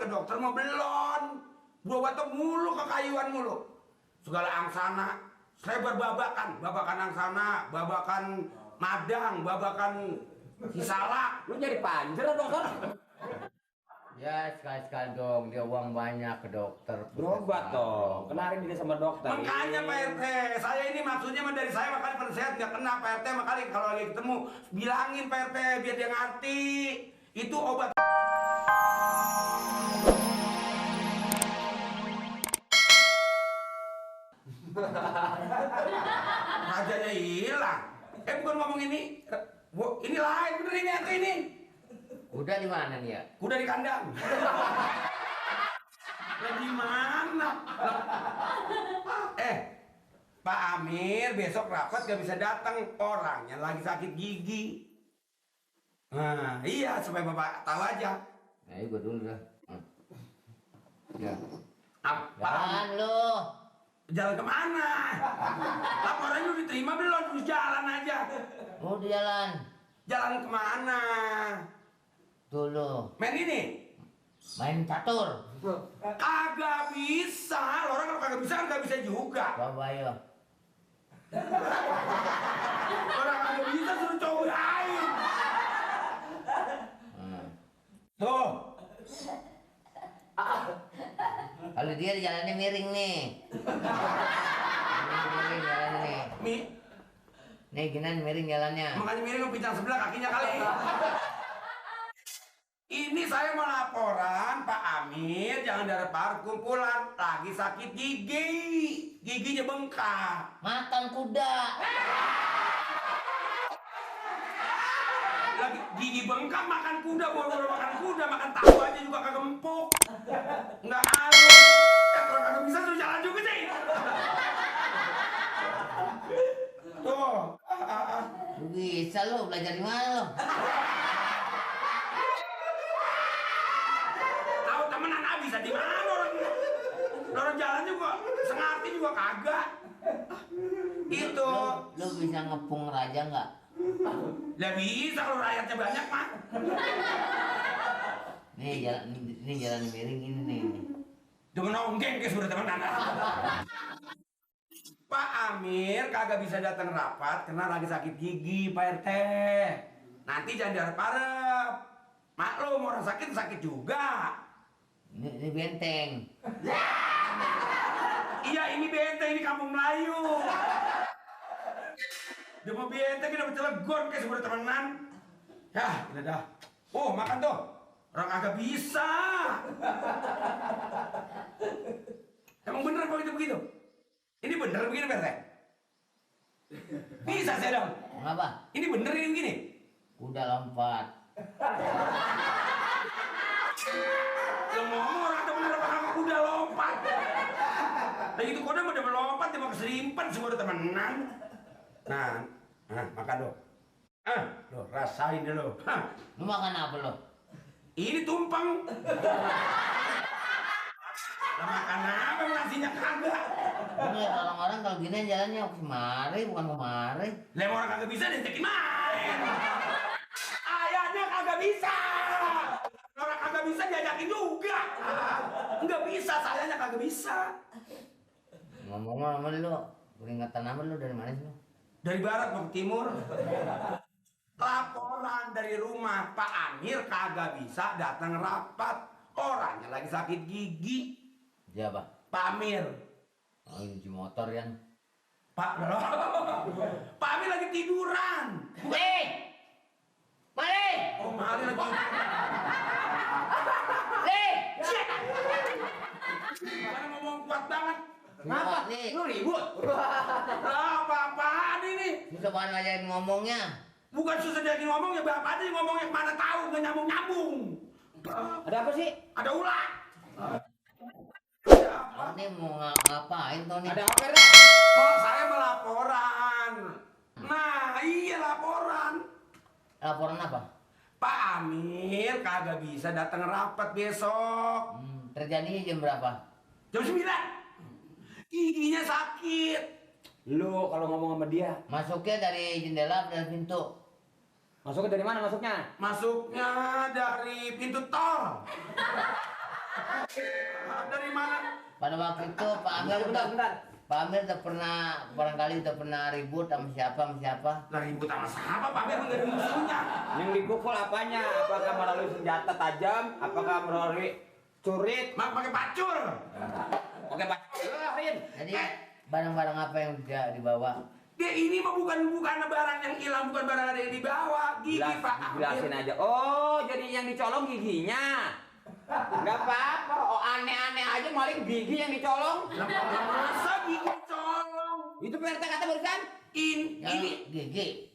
dokter mau belon. Gua batuk mulu ke kayuan mulu. Segala angsana, saya berbabakan, babakan angsana, babakan madang, babakan sisalak. Lu jadi panjer dokter? Ya sekali-sekali dong, dia uang banyak ke dokter. Berobat dong, kenalin dia sama dokter. Makanya Pak RT, saya ini maksudnya dari saya makanya penasehat nggak kena Pak RT, makanya kalau lagi ketemu bilangin Pak RT biar dia ngerti. Itu obat. Rajanya hilang. Bukan ngomong ini. Ini lain bener ini RT ini. Kuda di mana nih ya? Kuda di kandang. Lah di mana? Pak Amir besok rapat gak bisa datang, orangnya lagi sakit gigi. Nah, iya supaya Bapak tahu aja. Nah, gua dulu dah. Ya. Jalan lu. Jalan kemana? Laporannya udah diterima belum? Terus jalan aja. Mau di jalan. Jalan kemana? Dulu. Main ini? Main catur. Kagak bisa. Orang kalau kagak bisa kan kagak bisa juga. Coba ayo. Orang kagak bisa suruh cobain. Tuh. Kalau dia jalannya miring nih. Miring jalannya nih. Nih ginian miring jalannya. Makanya miring lu pincang sebelah kakinya kali. Ini saya mau laporan Pak Amir jangan darah paru kumpulan lagi sakit gigi. Giginya bengkak. Makan kuda. Lagi gigi bengkak makan kuda, boro-boro makan kuda, makan tahu aja juga kagak empuk. Enggak halus. Kalau kagak bisa suruh jalan juga sih. Tuh. Bisa lo belajar di mana lo? Tahu temenan bisa di mana orang jalan juga sengerti juga kagak. Gitu. Lo bisa ngepung raja nggak? Lah bisa kalau rakyatnya banyak mah. Nih jalan miring ini nih. Demen nonggeng kayak sudah temenan. Pak Amir kagak bisa datang rapat karena lagi sakit gigi Pak RT. Nanti jangan diharap-harap. Maklum orang sakit juga. Ini benteng. Iya ini benteng, ini kampung Melayu. Dia mau benteng kita bercelegon kayak sebuah temenan. Ya, udah dah. Oh, makan tuh. Orang agak bisa. Emang bener kalau itu begitu? Ini bener begini, Pak RT? Bisa saya dong. Kenapa? Ini bener ini begini? Kuda lompat. Yang ngomong orang ada bener apa kuda lompat. Nah itu kuda mau udah lompat dia mau keserimpan semua udah temenan. Nah, makan dulu. Lo rasain dulu. Lu makan apa lo? Ini tumpeng. Lah makan apa nasinya kagak? Ini orang-orang kalau gini jalannya kemari bukan kemari. Lah orang kagak bisa dicekin main. Ayahnya kagak bisa. Orang kagak bisa diajakin juga. Enggak bisa, sayanya kagak bisa. Ngomong sama lu, peringatan nama lu dari mana sih lu? Dari barat mau ke timur. Laporan dari rumah Pak Amir kagak bisa datang rapat. Orangnya lagi sakit gigi. Siapa? Pak Amir. Oh, cuci motor kan? Pak Amir lagi tiduran. Mari! Oh, Mali lagi. Mana ngomong kuat banget. Kenapa? Nih. Lu ribut? Lah, apa-apaan ini? Susah banget ngajarin ngomongnya. Bukan susah jadi ngomong ya bapak aja yang ngomong yang mana tahu nggak nyambung-nyambung. Ada apa sih? Ada ular. Oh, ini mau ngapain tuh nih? Ada apa dah? Oh, saya melaporan. Nah, iya laporan. Laporan apa? Pak Amir kagak bisa datang rapat besok. Terjadinya jam berapa? Jam 9. Giginya sakit. Lu kalau ngomong sama dia, Masuknya dari jendela atau dari pintu? masuknya dari mana masuknya? Masuknya dari pintu tol. Dari mana? Pada waktu itu Pak Amir Bentar. Pak Amir udah pernah barangkali udah pernah ribut sama siapa. Lah ribut sama siapa? Pak Amir nggak ada musuhnya. Yang dipukul apanya? Apakah melalui senjata tajam? Apakah melalui curit? Mak pakai pacul. Oke, Pak. Rin. Jadi barang-barang apa yang dia dibawa? Dia ini mah bukan barang yang hilang, bukan barang ada yang dibawa. Gigi Pak Amir. Jelasin aja. Oh, jadi yang dicolong giginya. Enggak apa-apa. Oh, aneh-aneh aja maling gigi yang dicolong. Masa gigi colong? Itu PRT kata barusan? Ini Gigi.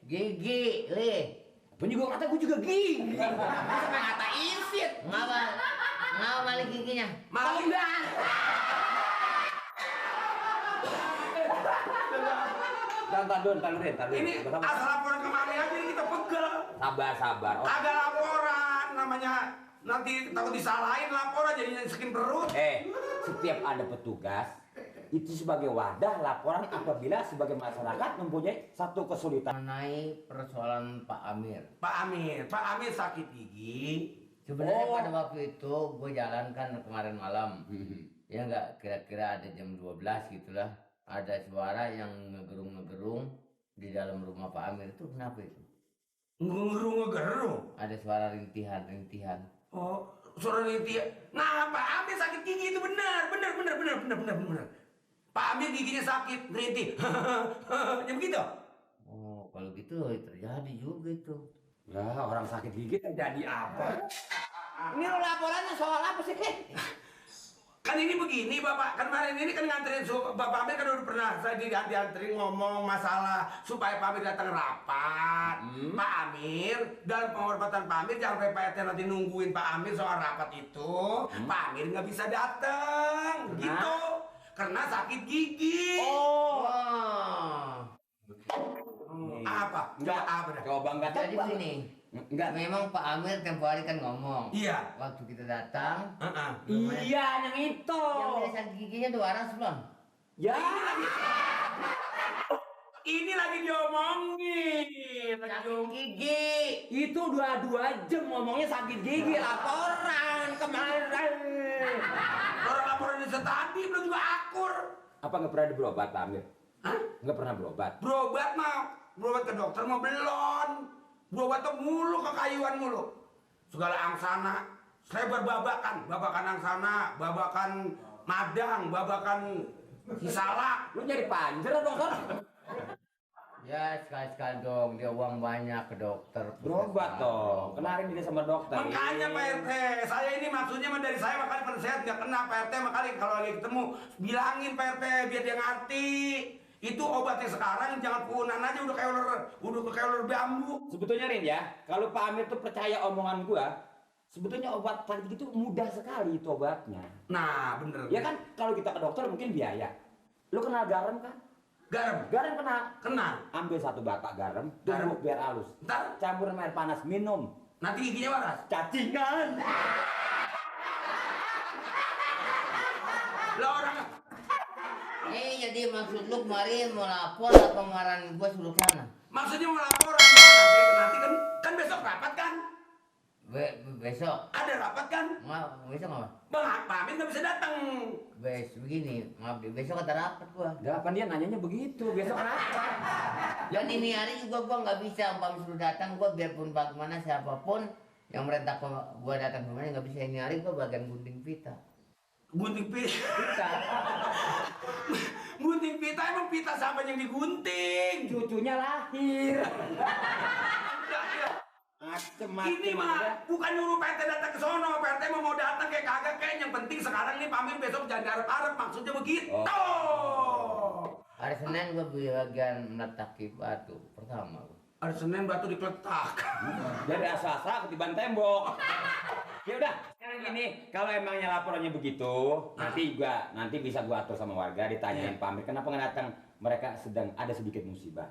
gigi. Le. Pun juga kata gue juga gigi. Sampai ngata isit. Ngapa maling giginya? Maling enggak. Ntar dulu. Ini asal laporan kemari aja ini kita pegel. Sabar. Oh. Ada laporan namanya, nanti takut disalahin laporan jadinya saking perut. Setiap ada petugas itu sebagai wadah laporan apabila sebagai masyarakat mempunyai satu kesulitan. Mengenai persoalan Pak Amir. Pak Amir sakit gigi. Sebenarnya pada waktu itu gue jalan kan kemarin malam. Ya enggak, kira-kira ada jam 12 gitulah. Ada suara yang ngegerung di dalam rumah Pak Amir. Itu kenapa itu? Ngegerung. Ada suara rintihan. Oh, suara rintihan. Nah, Pak Amir sakit gigi itu benar. Pak Amir giginya sakit, rintih. Ya begitu? Oh, kalau gitu terjadi juga itu. Lah, orang sakit gigi terjadi apa? Ini lo laporannya soal apa sih, Ken? Kan ini begini Bapak, kan kemarin ini kan nganterin Bapak Amir kan udah pernah saya dianterin ngomong masalah supaya Pak Amir datang rapat. Pak Amir, dalam penghormatan Pak Amir jangan sampai Pak RT nanti nungguin Pak Amir soal rapat itu. Pak Amir nggak bisa datang, gitu. Karena sakit gigi. Apa? Enggak. Apa dah? Coba enggak Jadi begini. Enggak. Memang Pak Amir tempo hari kan ngomong. Iya. Waktu kita datang. Iya, yang itu. Yang dia sakit giginya 2 orang sebelum. Ya. Ini lagi diomongin. Gigi. Itu 2 jam ngomongnya sakit gigi laporan kemarin. Orang laporan ini tadi belum juga akur. Apa nggak pernah berobat, Pak Amir? Hah? Nggak pernah berobat. Berobat ke dokter mah belum. Berobat tuh mulu ke kayuan mulu. Segala angsana, saya berbabakan angsana, babakan madang, babakan hisalak. Lu nyari panjer atau dokter? Ya sekali-sekali dong, dia uang banyak ke dokter. Berobat dong. Kenarin dia sama dokter. Makanya Pak RT, saya ini maksudnya mah dari saya makanya pada sehat nggak kena Pak RT, makanya kalau lagi ketemu bilangin Pak RT biar dia ngerti. Itu obatnya sekarang jangan punan aja udah kayak ular bambu. Sebetulnya Rin ya, kalau Pak Amir tuh percaya omongan gua, sebetulnya obat sakit gigi itu mudah sekali itu obatnya. Nah, bener. Ya kan kalau kita ke dokter mungkin biaya. Lu kenal garam kan? Garam Kenal. Ambil 1 batak garam, tumbuk biar halus. Ntar Campur sama air panas, minum. nanti giginya waras. Cacingan. Lah orang Jadi maksud lu kemarin mau lapor apa ngarahin gua suruh sana? maksudnya mau laporan nanti kan besok rapat kan? Besok. Ada rapat kan? Besok apa? Bang, Pak Amir nggak bisa datang. Begini, maaf besok ada rapat gua. Kapan dia nanyanya begitu? Besok apa? Dan ini hari juga gua nggak bisa, umpamanya suruh datang gua biarpun bagaimana siapapun yang merintah gua datang ke rumahnya nggak bisa. Ini hari gua bagian gunting pita. Gunting pita. Gunting pita emang pita siapa yang digunting? Cucunya lahir. Macem-macem. Ini mah bukan nyuruh PT datang ke sono, PT mau datang kayak kagak kayak yang penting sekarang nih Pak Amir besok jangan diarep-arep maksudnya begitu. Hari Senin gua bagian meletaki batu pertama. Hari Senin batu dikeletak. Dari asa-asa ketiban tembok. Ya udah, sekarang gini, kalau emangnya laporannya begitu, nanti bisa gua atur sama warga, ditanyain Pak Amir kenapa nggak datang, mereka sedang ada sedikit musibah.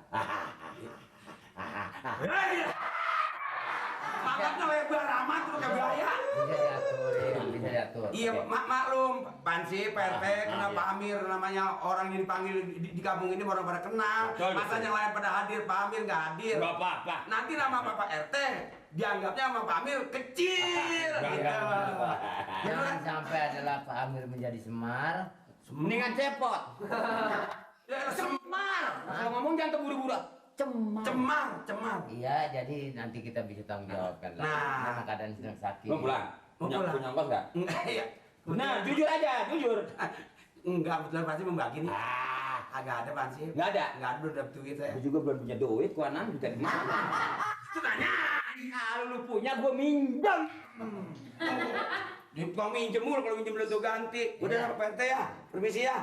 Makannya lebar. udah ramah tuh pakai biaya. Bisa diatur, ya, bisa diatur. Iya, Oke. maklum, Pansi, Pak RT, kenapa Pak Amir namanya orang yang dipanggil di kampung ini orang pada kenal. Betul, Masa betul. yang lain pada hadir, Pak Amir nggak hadir. Nggak apa-apa. Nanti nama Bapak RT dianggapnya sama Pak Amir kecil gitu. Jangan sampai adalah Pak Amir menjadi Semar. Mendingan cepot. Ya, Semar, Kalau ngomong jangan terburu-buru. cemar. Iya, jadi nanti kita bisa tanggung jawabkan lah. Nah. Karena keadaan sedang sakit. Lo pulang. Mau Punya pulang. punya ongkos nggak? Enggak ya. Nah, jujur aja, jujur. Enggak, betul pasti membagi nih. Ah, Agak ada Pansi. nggak ada. Enggak ada, belum dapet duit saya. Aku juga belum punya duit, kuanan juga di mana? Itu nanya. Kalau lu punya, gua minjem. Dia mau minjem mulu, kalau minjem belum tuh ganti. Udah lah Pak RT ya, permisi ya.